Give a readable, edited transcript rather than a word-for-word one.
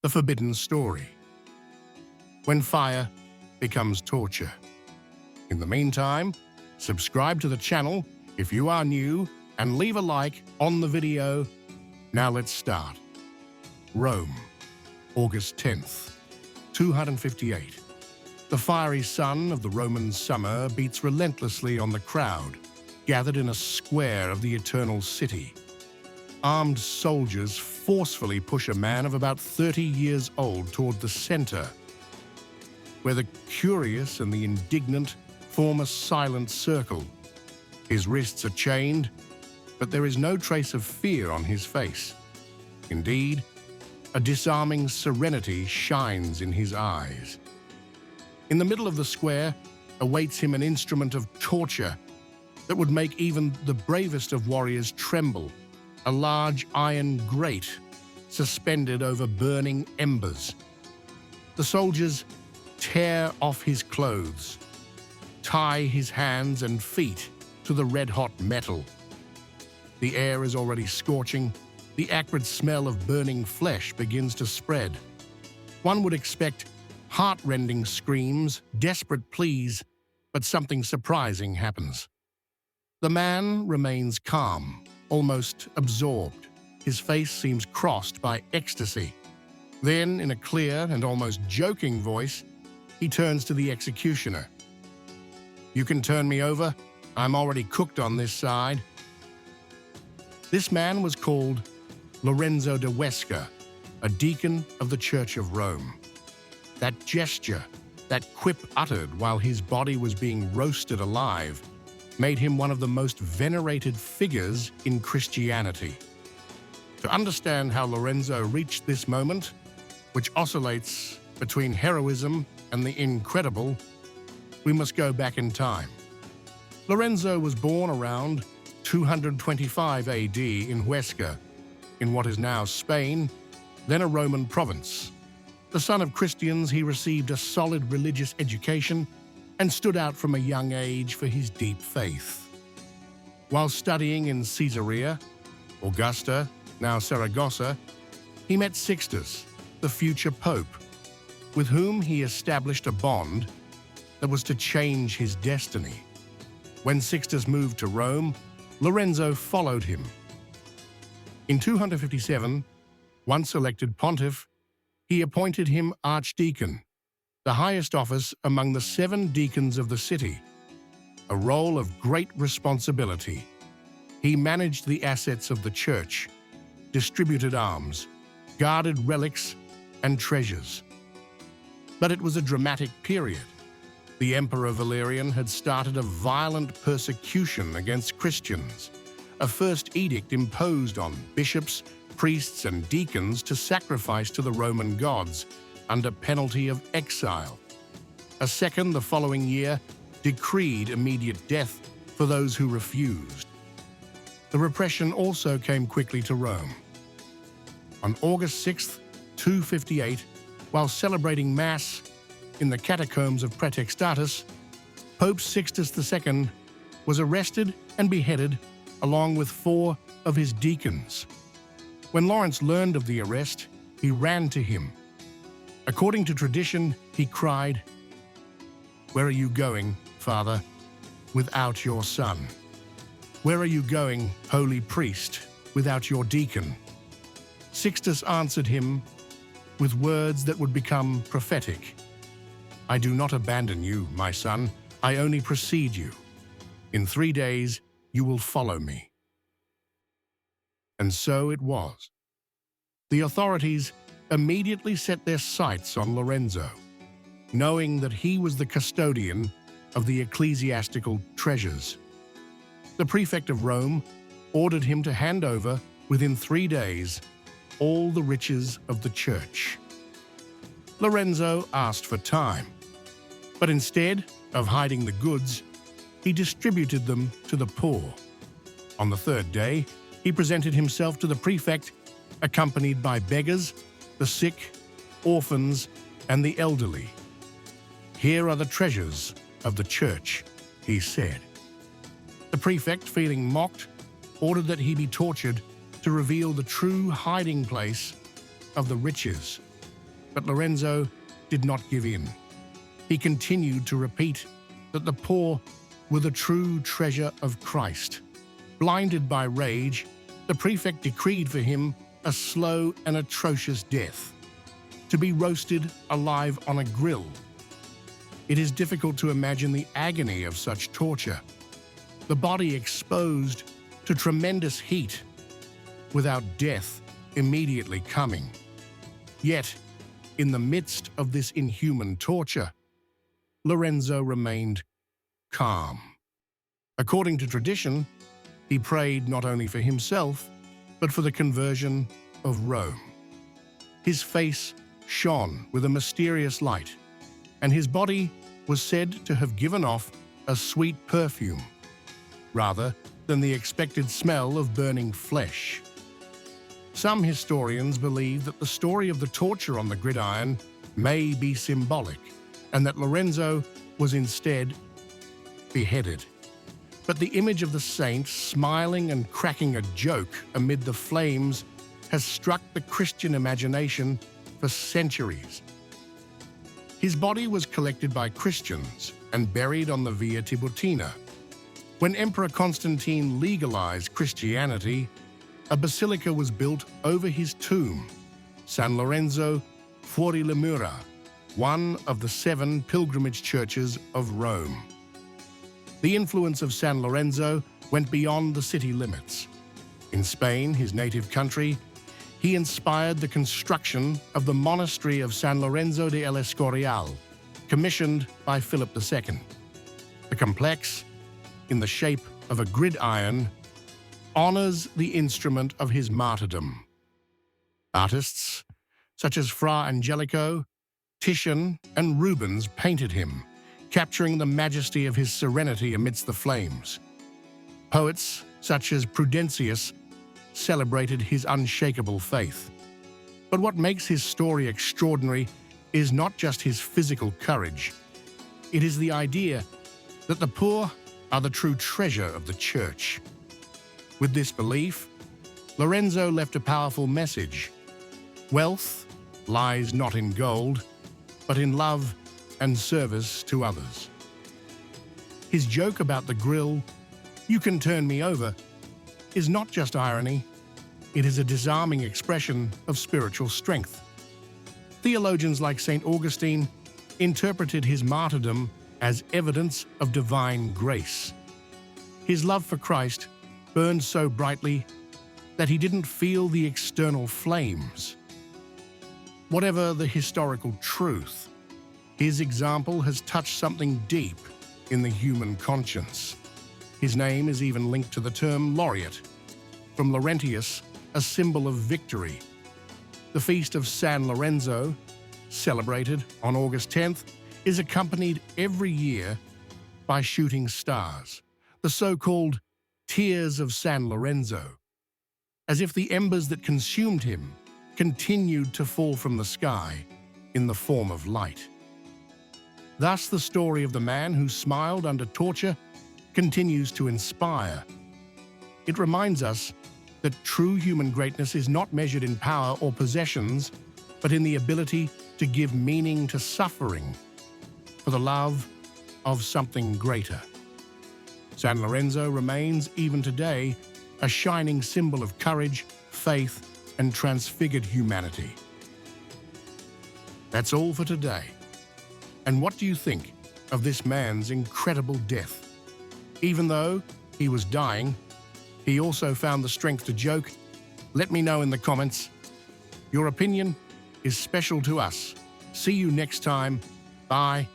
The forbidden story. When fire becomes torture. In the meantime, subscribe to the channel if you are new and leave a like on the video. Now let's start. Rome, August 10th, 258. The fiery sun of the Roman summer beats relentlessly on the crowd, gathered in a square of the eternal city. Armed soldiers forcefully push a man of about 30 years old toward the center, where the curious and the indignant form a silent circle. His wrists are chained, but there is no trace of fear on his face. Indeed, a disarming serenity shines in his eyes. In the middle of the square awaits him an instrument of torture that would make even the bravest of warriors tremble, a large iron grate suspended over burning embers. The soldiers tear off his clothes, tie his hands and feet to the red-hot metal. The air is already scorching. The acrid smell of burning flesh begins to spread. One would expect heart-rending screams, desperate pleas, but something surprising happens. The man remains calm, almost absorbed. His face seems crossed by ecstasy. Then, in a clear and almost joking voice, he turns to the executioner. "You can turn me over. I'm already cooked on this side." This man was called Lorenzo de Huesca, a deacon of the Church of Rome. That gesture, that quip uttered while his body was being roasted alive, made him one of the most venerated figures in Christianity. To understand how Lorenzo reached this moment, which oscillates between heroism and the incredible, we must go back in time. Lorenzo was born around 225 AD in Huesca, in what is now Spain, then a Roman province. The son of Christians, he received a solid religious education and stood out from a young age for his deep faith. While studying in Caesarea, Augusta, now Saragossa, he met Sixtus, the future pope, with whom he established a bond that was to change his destiny. When Sixtus moved to Rome, Lorenzo followed him. In 257, once elected pontiff, he appointed him archdeacon, the highest office among the 7 deacons of the city, a role of great responsibility. He managed the assets of the church, distributed alms, guarded relics and treasures. But it was a dramatic period. The Emperor Valerian had started a violent persecution against Christians, a first edict imposed on bishops, priests, and deacons to sacrifice to the Roman gods under penalty of exile. A second, the following year, decreed immediate death for those who refused. The repression also came quickly to Rome. On August 6th, 258, while celebrating Mass in the catacombs of Praetextatus, Pope Sixtus II was arrested and beheaded along with 4 of his deacons. When Lawrence learned of the arrest, he ran to him. According to tradition, he cried, "Where are you going, Father, without your son? Where are you going, holy priest, without your deacon?" Sixtus answered him with words that would become prophetic. "I do not abandon you, my son. I only precede you. In 3 days, you will follow me." And so it was. The authorities immediately set their sights on Lorenzo, knowing that he was the custodian of the ecclesiastical treasures. The prefect of Rome ordered him to hand over, within 3 days, all the riches of the church. Lorenzo asked for time, but instead of hiding the goods, he distributed them to the poor. On the 3rd day, he presented himself to the prefect, accompanied by beggars, the sick, orphans, and the elderly. "Here are the treasures of the church," he said. The prefect, feeling mocked, ordered that he be tortured to reveal the true hiding place of the riches. But Lorenzo did not give in. He continued to repeat that the poor were the true treasure of Christ. Blinded by rage, the prefect decreed for him a slow and atrocious death, to be roasted alive on a grill. It is difficult to imagine the agony of such torture, the body exposed to tremendous heat, without death immediately coming. Yet, in the midst of this inhuman torture, Lorenzo remained calm. According to tradition, he prayed not only for himself, but for the conversion of Rome. His face shone with a mysterious light, and his body was said to have given off a sweet perfume, rather than the expected smell of burning flesh. Some historians believe that the story of the torture on the gridiron may be symbolic, and that Lorenzo was instead beheaded. But the image of the saint smiling and cracking a joke amid the flames has struck the Christian imagination for centuries. His body was collected by Christians and buried on the Via Tiburtina. When Emperor Constantine legalized Christianity, a basilica was built over his tomb, San Lorenzo Fuori le Mura, one of the 7 pilgrimage churches of Rome. The influence of San Lorenzo went beyond the city limits. In Spain, his native country, he inspired the construction of the monastery of San Lorenzo de El Escorial, commissioned by Philip II. The complex, in the shape of a gridiron, honors the instrument of his martyrdom. Artists such as Fra Angelico, Titian, and Rubens painted him, capturing the majesty of his serenity amidst the flames. Poets such as Prudentius celebrated his unshakable faith. But what makes his story extraordinary is not just his physical courage. It is the idea that the poor are the true treasure of the church. With this belief, Lorenzo left a powerful message. Wealth lies not in gold, but in love and service to others. His joke about the grill, "You can turn me over," is not just irony, it is a disarming expression of spiritual strength. Theologians like St. Augustine interpreted his martyrdom as evidence of divine grace. His love for Christ burned so brightly that he didn't feel the external flames. Whatever the historical truth, his example has touched something deep in the human conscience. His name is even linked to the term laureate, from Laurentius, a symbol of victory. The feast of San Lorenzo, celebrated on August 10th, is accompanied every year by shooting stars, the so-called tears of San Lorenzo, as if the embers that consumed him continued to fall from the sky in the form of light. Thus, the story of the man who smiled under torture continues to inspire. It reminds us that true human greatness is not measured in power or possessions, but in the ability to give meaning to suffering for the love of something greater. San Lorenzo remains, even today, a shining symbol of courage, faith, and transfigured humanity. That's all for today. And what do you think of this man's incredible death? Even though he was dying, he also found the strength to joke. Let me know in the comments. Your opinion is special to us. See you next time. Bye.